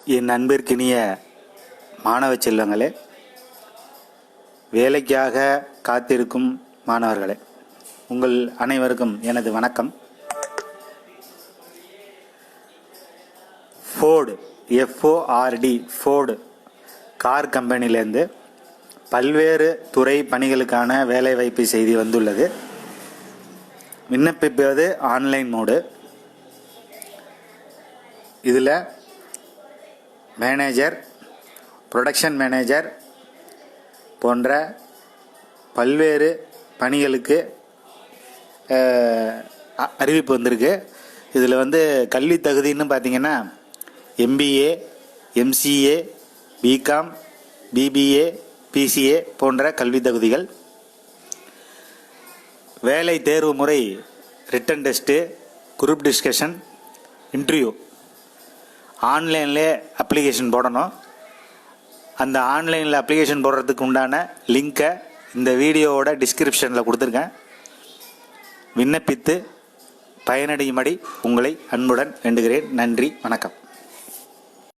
என் அன்பிற்கினிய மாணவ செல்வங்களே, வேலைக்காக காத்திருக்கும் மாணவர்களே, உங்கள் அனைவருக்கும் எனது வணக்கம். ஃபோர்டு ஃபோர்டு கார் கம்பெனிலேருந்து பல்வேறு துறை பணிகளுக்கான வேலைவாய்ப்பு செய்தி வந்துள்ளது. விண்ணப்பிப்பது ஆன்லைன் மோடு. இதில் மேனேஜர், ப்ரொடக்ஷன் மேனேஜர் போன்ற பல்வேறு பணிகளுக்கு அறிவிப்பு வந்திருக்கு. இதில் கல்வி தகுதின்னு பார்த்தீங்கன்னா MBA, MCA, BCom, BBA, PCA போன்ற கல்வி தகுதிகள். வேலை தேர்வு முறை written test, group discussion, interview. ஆன்லைன்லே அப்ளிகேஷன் போடணும். அந்த ஆன்லைனில் அப்ளிகேஷன் போடுறதுக்கு உண்டான லிங்கை இந்த வீடியோவோட டிஸ்கிரிப்ஷனில் கொடுத்துருக்கேன். விண்ணப்பித்து பயனடையும்படி உங்களை அன்புடன் வேண்டுகிறேன். நன்றி, வணக்கம்.